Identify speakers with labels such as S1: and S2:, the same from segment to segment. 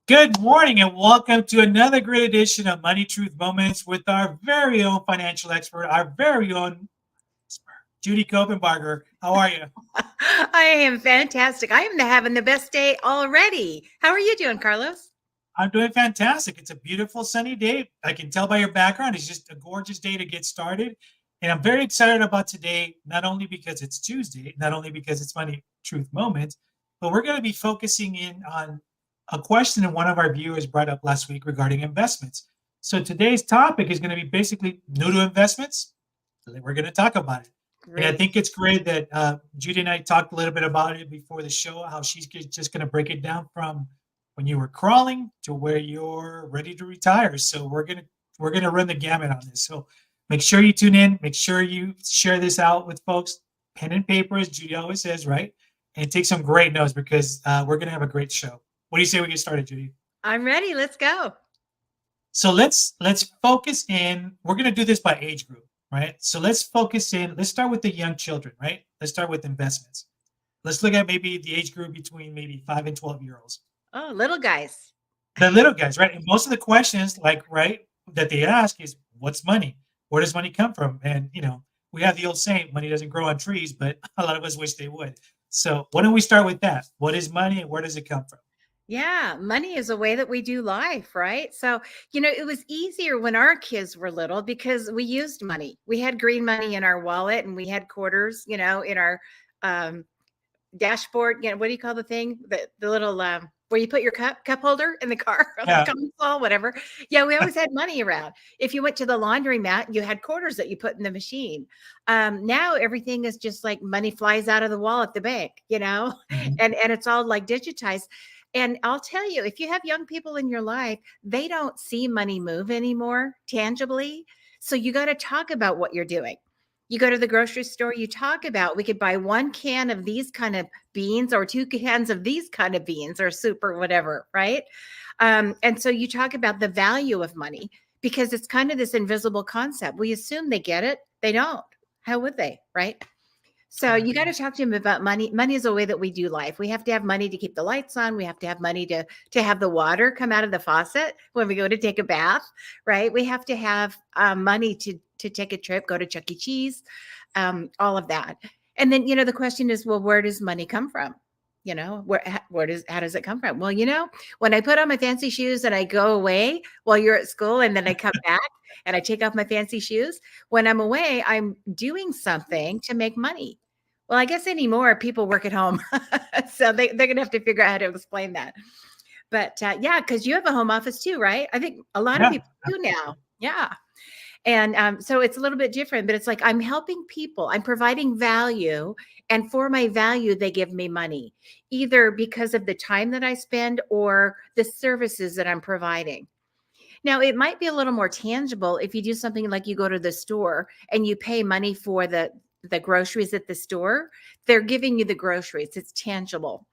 S1: Good morning and welcome to another great edition of Money Truth Moments with our very own financial expert, our very own Judy Kopenbarger. How are you?
S2: I am fantastic. I am having the best day already. How are you doing, Carlos?
S1: I'm doing fantastic. It's a beautiful sunny day. I can tell by your background, it's just a gorgeous day to get started. And I'm very excited about today, not only because it's Tuesday, not only because it's Money Truth Moments, but we're going to be focusing in on a question that one of our viewers brought up last week regarding investments. So today's topic is going to be basically new to investments. We're going to talk about it. And I
S2: Great.
S1: think it's great that Judy and I talked a little bit about it before the show, how she's just going to break it down from when you were crawling to where you're ready to retire. So we're gonna run the gamut on this. So make sure you tune in. Make sure you share this out with folks. Pen and paper, as Judy always says, right? And take some great notes because we're gonna have a great show. What do you say we get started, Judy?
S2: I'm ready. Let's go.
S1: So let's focus in. We're gonna do this by age group, right? So let's focus in. Let's start with the young children, right? Let's start with investments. Let's look at maybe the age group between maybe 5 and 12 year olds.
S2: Oh, little guys.
S1: The little guys, right? And most of the questions, like, right, that they ask is, what's money? Where does money come from? And, we have the old saying, money doesn't grow on trees, but a lot of us wish they would. So why don't we start with that? What is money and where does it come from?
S2: Yeah, money is a way that we do life, right? So, it was easier when our kids were little because we used money. We had green money in our wallet and we had quarters, in our um, dashboard. What do you call the thing? The little where you put your cup holder in the car on the
S1: Yeah.
S2: console, whatever. Yeah, we always had money around. If you went to the laundromat, you had quarters that you put in the machine. Now everything is just like money flies out of the wall at the bank,
S1: Mhm.
S2: and it's all like digitized. And I'll tell you, if you have young people in your life, they don't see money move anymore tangibly. So you got to talk about what you're doing. You go to the grocery store, you talk about we could buy 1 can of these kind of beans or 2 cans of these kind of beans or soup or whatever, right? And so you talk about the value of money because it's kind of this invisible concept. We assume they get it. They don't. How would they, right? So
S1: I
S2: you got
S1: agree.
S2: to talk to him about money. Money is a way that we do life. We have to have money to keep the lights on. We have to have money to have the water come out of the faucet when we go to take a bath, right? We have to have money to take a trip, go to Chuck E. Cheese, all of that. And then the question is, well, where does money come from? How does it come from? Well, when I put on my fancy shoes and I go away while you're at school, and then I come back and I take off my fancy shoes. When I'm away, I'm doing something to make money. Well, I guess anymore people work at home. So they're going to have to figure out how to explain that. But yeah, because you have a home office too, right? I think a lot of
S1: Yeah,
S2: people do
S1: absolutely.
S2: now. Yeah. And so it's a little bit different, but it's like I'm helping people, I'm providing value. And for my value, they give me money, either because of the time that I spend or the services that I'm providing. Now, it might be a little more tangible if you do something like you go to the store and you pay money for the groceries at the store. They're giving you the groceries. It's tangible.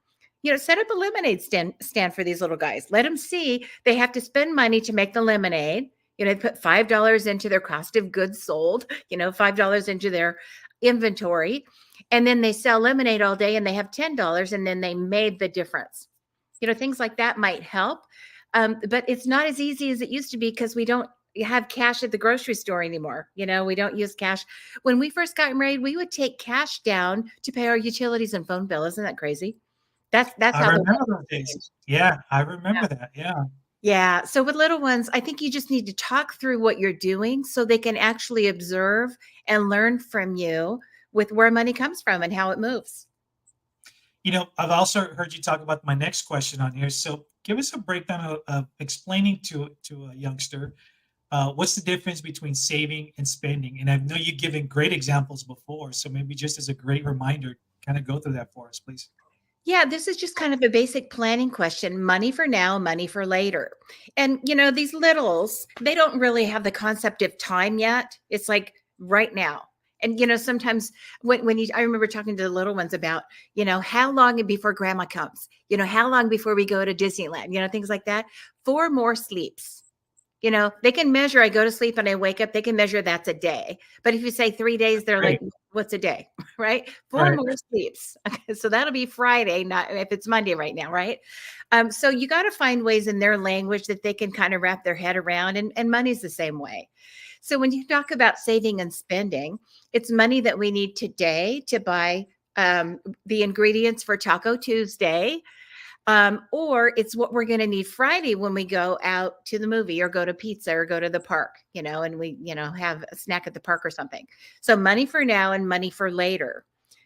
S2: Set up a lemonade stand for these little guys. Let them see they have to spend money to make the lemonade. They put $5 into their cost of goods sold, $5 into their inventory. And then they sell lemonade all day and they have $10 and then they made the difference. Things like that might help. But it's not as easy as it used to be because we don't have cash at the grocery store anymore. We don't use cash. When we first got married, we would take cash down to pay our utilities and phone bill. Isn't that crazy? That's
S1: I
S2: how the
S1: remember
S2: world
S1: those days.
S2: changed.
S1: Yeah, I
S2: Yeah.
S1: remember that. Yeah.
S2: Yeah. So with little ones, I think you just need to talk through what you're doing so they can actually observe and learn from you with where money comes from and how it moves.
S1: I've also heard you talk about my next question on here. So give us a breakdown of explaining to a youngster what's the difference between saving and spending. And I know you've given great examples before, so maybe just as a great reminder, kind of go through that for us, please.
S2: Yeah, this is just kind of a basic planning question. Money for now, money for later. And, these littles, they don't really have the concept of time yet. It's like right now. And, sometimes I remember talking to the little ones about, how long before grandma comes, how long before we go to Disneyland, things like that. 4 more sleeps. They can measure, I go to sleep and I wake up, they can measure that's a day. But if you say 3 days, they're like,
S1: Right.
S2: what's a day? Right? Four
S1: Right.
S2: more sleeps. Okay, so that'll be Friday, not if it's Monday right now, right? So you got to find ways in their language that they can kind of wrap their head around, and money's the same way. So when you talk about saving and spending, it's money that we need today to buy the ingredients for Taco Tuesday, or it's what we're going to need Friday when we go out to the movie or go to pizza or go to the park, and we, have a snack at the park or something. So money for now and money for later.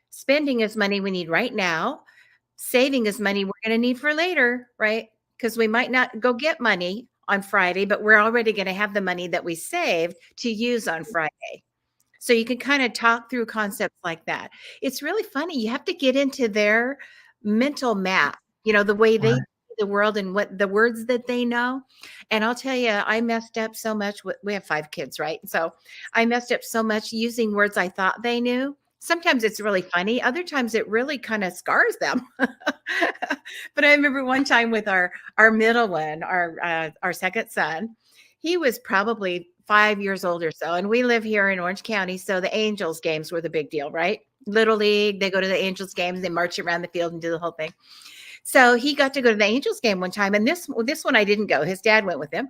S2: Spending is money we need right now. Saving is money we're going to need for later, right? Because we might not go get money on Friday, but we're already going to have the money that we saved to use on Friday. So you can kind of talk through concepts like that. It's really funny. You have to get into their mental map, the way they
S1: Right.
S2: see the world and what the words that they know. And I'll tell you, I messed up so much. We have 5 kids, right? So I messed up so much using words I thought they knew. Sometimes it's really funny. Other times it really kind of scars them. But I remember one time with our middle one, our second son, he was probably 5 years old or so. And we live here in Orange County. So the Angels games were the big deal, right? Little League, they go to the Angels games, they march around the field and do the whole thing. So he got to go to the Angels game one time. And this one I didn't go. His dad went with him.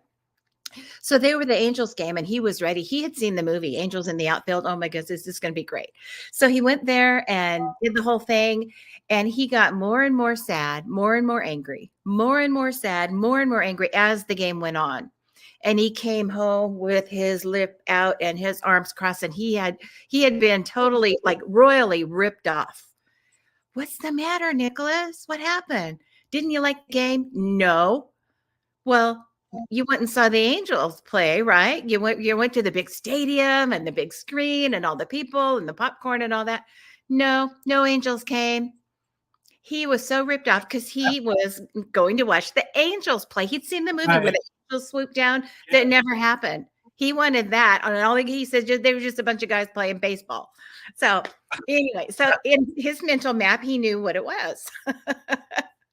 S2: So they were the Angels game and he was ready. He had seen the movie Angels in the Outfield. Oh my goodness, this is going to be great. So he went there and did the whole thing. And he got more and more sad, more and more angry, more and more sad, more and more angry as the game went on. And he came home with his lip out and his arms crossed, and he had been totally, like, royally ripped off. What's the matter, Nicholas? What happened? Didn't you like the game? No. Well, you went and saw the Angels play, right? You went to the big stadium and the big screen and all the people and the popcorn and all that. No, no Angels came. He was so ripped off because he was going to watch the Angels play. He'd seen the movie where
S1: Right.
S2: the Angels swooped down.
S1: Yeah.
S2: That never happened. He wanted that. And all he said, they were just a bunch of guys playing baseball. So anyway, so in his mental map, he knew what it was.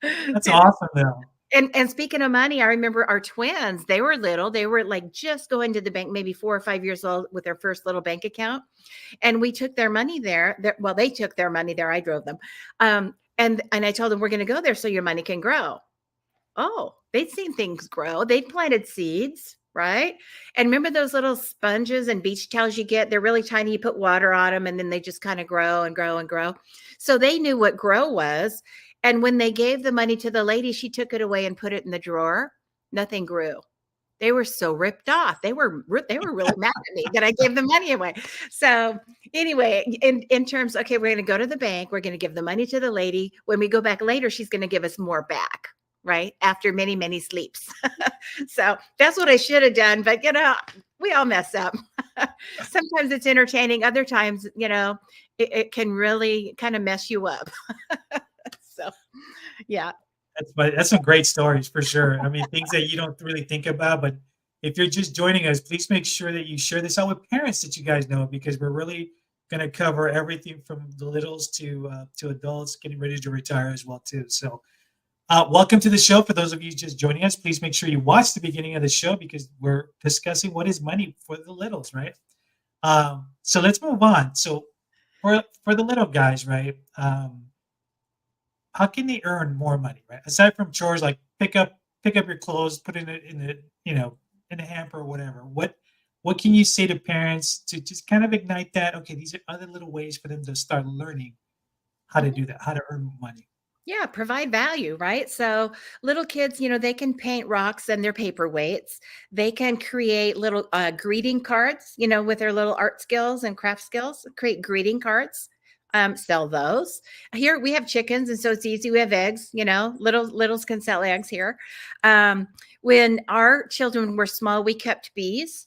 S1: That's awesome, though.
S2: And speaking of money, I remember our twins, they were little. They were like just going to the bank, maybe 4 or 5 years old with their first little bank account. And we took their money there. Well, they took their money there. I drove them. And I told them, we're going to go there so your money can grow. Oh, they'd seen things grow. They'd planted seeds, right? And remember those little sponges and beach towels you get? They're really tiny. You put water on them and then they just kind of grow and grow and grow. So they knew what grow was. And when they gave the money to the lady, she took it away and put it in the drawer. Nothing grew. They were so ripped off. They were really mad at me that I gave the money away. So anyway, in terms, okay, we're going to go to the bank. We're going to give the money to the lady. When we go back later, she's going to give us more back, right? After many, many sleeps. So that's what I should have done. But, we all mess up. Sometimes it's entertaining. Other times, it can really kind of mess you up. So, yeah.
S1: That's some great stories for sure. I mean, things that you don't really think about, but if you're just joining us, please make sure that you share this out with parents that you guys know, because we're really going to cover everything from the littles to adults getting ready to retire as well too. So, welcome to the show. For those of you just joining us, please make sure you watch the beginning of the show because we're discussing what is money for the littles, right? So let's move on. So for the little guys, right? How can they earn more money, right? Aside from chores like pick up your clothes, put it in a hamper or whatever. What can you say to parents to just kind of ignite that? Okay, these are other little ways for them to start learning how to do that, how to earn money.
S2: Yeah, provide value, right? So little kids, they can paint rocks and their paperweights. They can create little greeting cards, with their little art skills and craft skills, create greeting cards, sell those. Here we have chickens, and so it's easy. We have eggs, littles can sell eggs here. When our children were small, we kept bees.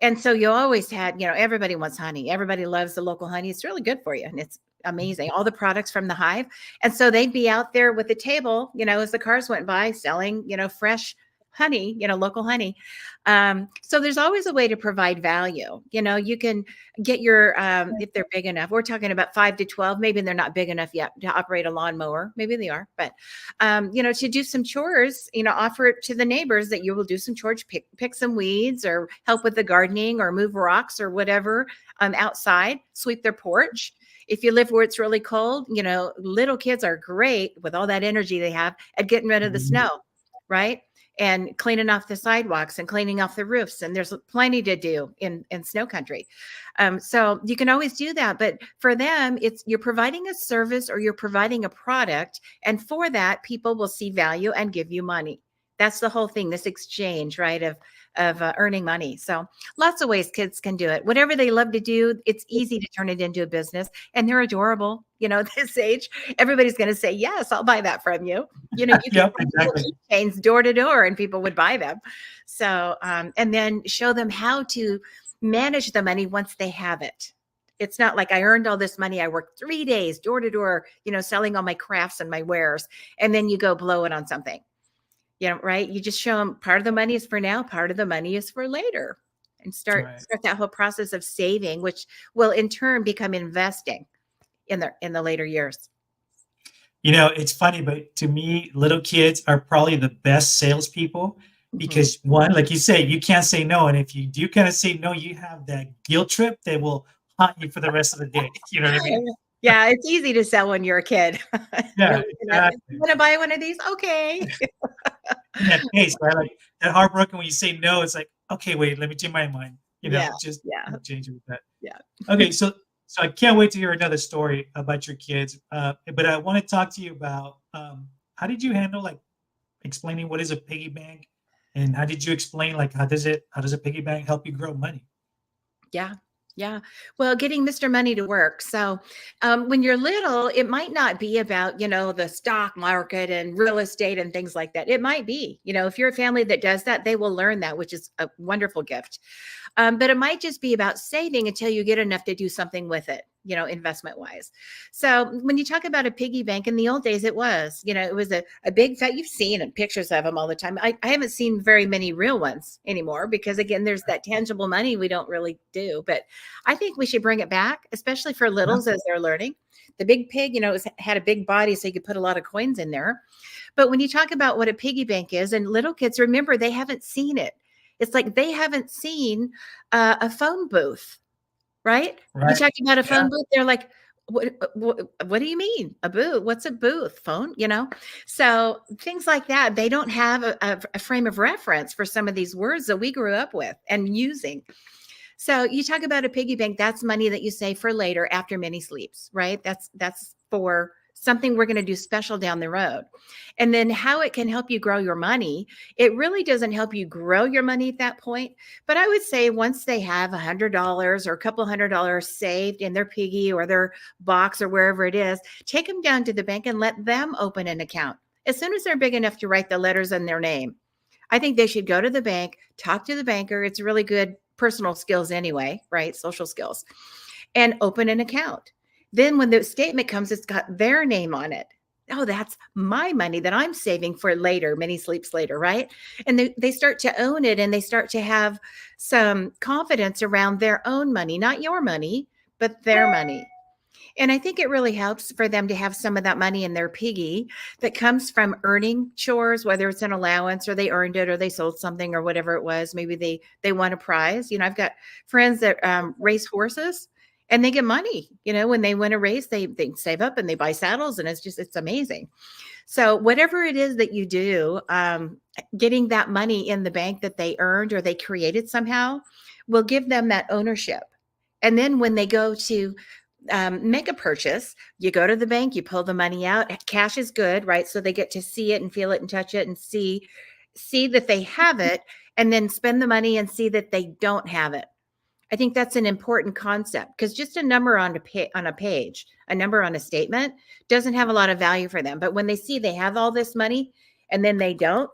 S2: And so you always had, everybody wants honey. Everybody loves the local honey. It's really good for you. And it's amazing. All the products from the hive. And so they'd be out there with the table, as the cars went by selling, fresh honey, local honey. So there's always a way to provide value. You can get your, if they're big enough, we're talking about 5 to 12, maybe they're not big enough yet to operate a lawnmower. Maybe they are, but, to do some chores, offer it to the neighbors that you will do some chores, pick some weeds or help with the gardening or move rocks or whatever, outside, sweep their porch. If you live where it's really cold, little kids are great with all that energy they have at getting rid of the
S1: Mhm.
S2: snow, right? And cleaning off the sidewalks and cleaning off the roofs. And there's plenty to do in snow country. So you can always do that. But for them, it's you're providing a service or you're providing a product. And for that, people will see value and give you money. That's the whole thing, this exchange, right, of earning money. So lots of ways kids can do it. Whatever they love to do, it's easy to turn it into a business. And they're adorable. At this age, everybody's going to say, yes, I'll buy that from you. You could
S1: Yep,
S2: sell little
S1: exactly.
S2: keychains door to door and people would buy them. So, and then show them how to manage the money once they have it. It's not like I earned all this money. I worked 3 days door to door, selling all my crafts and my wares. And then you go blow it on something. Right. You just show them part of the money is for now, part of the money is for later, and start
S1: Right.
S2: that whole process of saving, which will in turn become investing in the later years.
S1: It's funny, but to me, little kids are probably the best salespeople
S2: Mhm.
S1: because one, like you say, you can't say no. And if you do kind of say no, you have that guilt trip that will haunt you for the rest of the day. You know what I mean?
S2: Yeah, it's easy to sell when you're a kid. You're
S1: Yeah,
S2: looking at it, "You
S1: exactly.
S2: wanna buy one of these? Okay."
S1: In that case, right? Like that heartbroken when you say no, it's like, okay, wait, let me change my mind.
S2: Yeah,
S1: Just
S2: yeah,
S1: change it with that.
S2: yeah.
S1: Okay, so I can't wait to hear another story about your kids. But I want to talk to you about how did you handle like explaining what is a piggy bank, and how did you explain like how does a piggy bank help you grow money?
S2: Yeah. Yeah. Well, getting Mr. Money to work. So, when you're little, it might not be about, the stock market and real estate and things like that. It might be, if you're a family that does that, they will learn that, which is a wonderful gift. But it might just be about saving until you get enough to do something with it, investment wise. So when you talk about a piggy bank in the old days, it was a big fat, you've seen pictures of them all the time. I haven't seen very many real ones anymore because again, there's that tangible money we don't really do, but I think we should bring it back, especially for
S1: Yeah,
S2: littles as they're learning. The big pig, had a big body, so you could put a lot of coins in there. But when you talk about what a piggy bank is, and little kids, remember, they haven't seen it. It's like they haven't seen a phone booth, right? You
S1: right.
S2: talk about a
S1: Yeah,
S2: phone booth, they're like, what do you mean? A booth? What's a booth? Phone? So things like that. They don't have a frame of reference for some of these words that we grew up with and using. So you talk about a piggy bank, that's money that you save for later after many sleeps, right? That's for something we're going to do special down the road. And then how it can help you grow your money. It really doesn't help you grow your money at that point. But I would say once they have $100 or a couple $100 saved in their piggy or their box or wherever it is, take them down to the bank and let them open an account. As soon as they're big enough to write the letters in their name, I think they should go to the bank, talk to the banker. It's really good personal skills anyway, right? Social skills, and open an account. Then when the statement comes, it's got their name on it. Oh, that's my money that I'm saving for later, many sleeps later, right? And they start to own it and they start to have some confidence around their own money, not your money, but their money. And I think it really helps for them to have some of that money in their piggy that comes from earning chores, whether it's an allowance or they earned it or they sold something or whatever it was. Maybe they won a prize. I've got friends that race horses and they get money. When they win a race, they save up and they buy saddles, and it's amazing. So whatever it is that you do, getting that money in the bank that they earned or they created somehow will give them that ownership. And then when they go to make a purchase, you go to the bank, you pull the money out. Cash is good, right? So they get to see it and feel it and touch it and see that they have it, and then spend the money and see that they don't have it. I think that's an important concept because just a number on a page, a number on a statement doesn't have a lot of value for them. But when they see they have all this money and then they don't,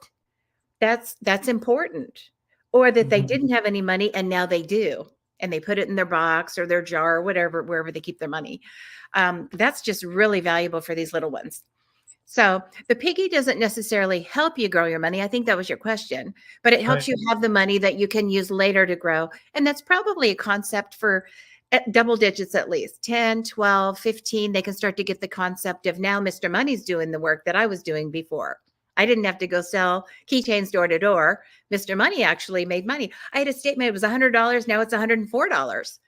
S2: that's important. Or that they
S1: mhm.
S2: didn't have any money and now they do, and they put it in their box or their jar or whatever, wherever they keep their money. That's just really valuable for these little ones. So the piggy doesn't necessarily help you grow your money. I think that was your question, but it helps
S1: Right.
S2: you have the money that you can use later to grow. And that's probably a concept for double digits at least 10, 12, 15. They can start to get the concept of now Mr. Money's doing the work that I was doing before. I didn't have to go sell keychains door to door. Mr. Money actually made money. I had a statement, it was $100. Now it's $104.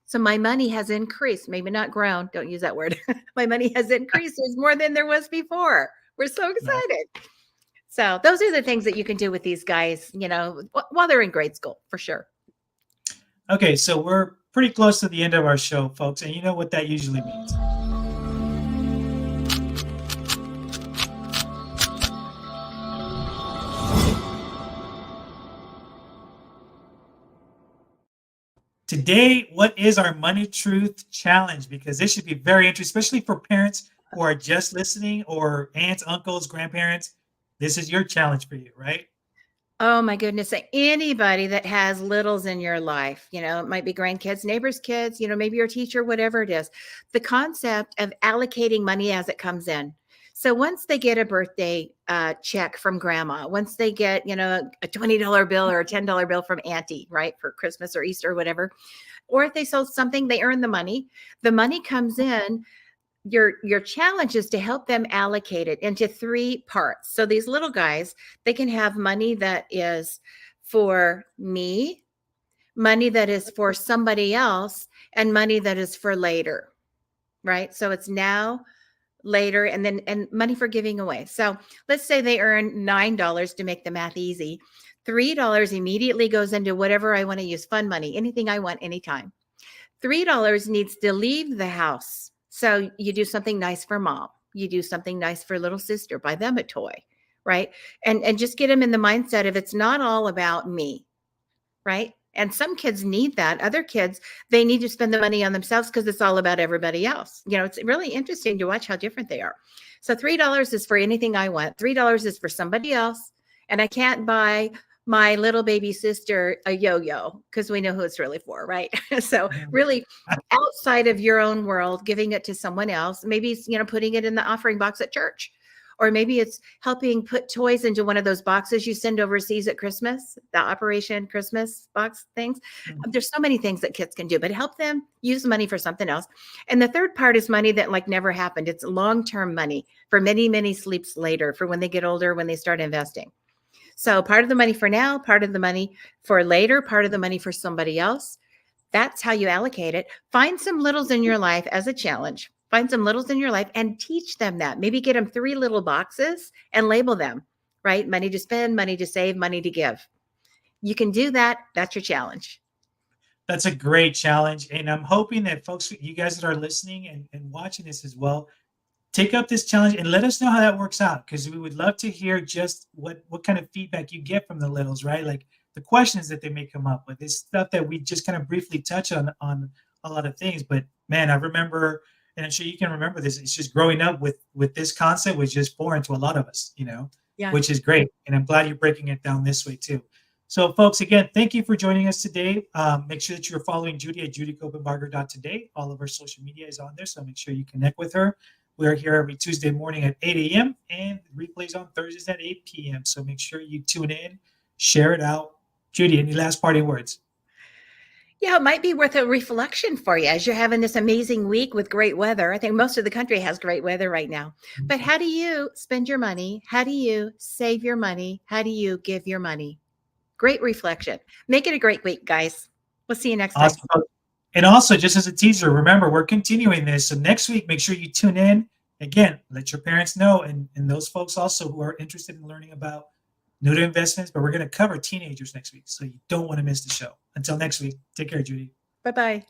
S2: So my money has increased, maybe not grown. Don't use that word. My money has increased. There's more than there was before. We're so
S1: Nice.
S2: excited. So those are the things that you can do with these guys, while they're in grade school, for sure.
S1: Okay, so we're pretty close to the end of our show, folks, and you know what that usually means. Today, what is our money truth challenge? Because this should be very interesting, especially for parents who are just listening, or aunts, uncles, grandparents. This is your challenge for you, right?
S2: Oh my goodness. Anybody that has littles in your life, it might be grandkids, neighbors' kids, maybe your teacher, whatever it is, the concept of allocating money as it comes in. So once they get a birthday check from grandma, once they get, a $20 bill or a $10 bill from auntie, right, for Christmas or Easter or whatever, or if they sold something, they earn the money. The money comes in. Your challenge is to help them allocate it into 3 parts. So these little guys, they can have money that is for me, money that is for somebody else, and money that is for later, right? So it's now, later, and money for giving away. So let's say they earn $9 to make the math easy. $3 immediately goes into whatever I want to use, fun money, anything I want, anytime. $3 needs to leave the house. So you do something nice for mom. You do something nice for little sister, buy them a toy, right? And just get them in the mindset of it's not all about me, right? And some kids need that. Other kids, they need to spend the money on themselves because it's all about everybody else. It's really interesting to watch how different they are. So $3 is for anything I want. $3 is for somebody else. And I can't buy my little baby sister a yo-yo because we know who it's really for, right? So really outside of your own world, giving it to someone else, maybe it's, putting it in the offering box at church. Or maybe it's helping put toys into one of those boxes you send overseas at Christmas, the Operation Christmas box things. There's so many things that kids can do, but help them use money for something else. And the third part is money that never happened. It's long-term money for many, many sleeps later, for when they get older, when they start investing. So part of the money for now, part of the money for later, part of the money for somebody else. That's how you allocate it. Find some littles in your life as a challenge. Find some littles in your life and teach them that. Maybe get them 3 little boxes and label them, right? Money to spend, money to save, money to give. You can do that. That's your challenge.
S1: That's a great challenge. And I'm hoping that folks, you guys that are listening and watching this as well, take up this challenge and let us know how that works out, because we would love to hear just what kind of feedback you get from the littles, right? Like the questions that they may come up with, this stuff that we just kind of briefly touch on a lot of things. But man, I remember, and I'm sure you can remember this, it's just growing up with this concept was just foreign to a lot of us,
S2: Yeah.
S1: which is great. And I'm glad you're breaking it down this way too. So folks, again, thank you for joining us today. Make sure that you're following Judy at judykopenbarger.today. All of our social media is on there, so make sure you connect with her. We're here every Tuesday morning at 8 a.m. and replays on Thursdays at 8 p.m. So make sure you tune in, share it out. Judy, any last parting words?
S2: Yeah, it might be worth a reflection for you as you're having this amazing week with great weather. I think most of the country has great weather right now. But how do you spend your money? How do you save your money? How do you give your money? Great reflection. Make it a great week, guys. We'll see you next time.
S1: Awesome. And also, just as a teaser, remember, we're continuing this. So next week, make sure you tune in. Again, let your parents know, and those folks also who are interested in learning about new to investments. But we're going to cover teenagers next week. So you don't want to miss the show. Until next week, take care, Judy.
S2: Bye-bye.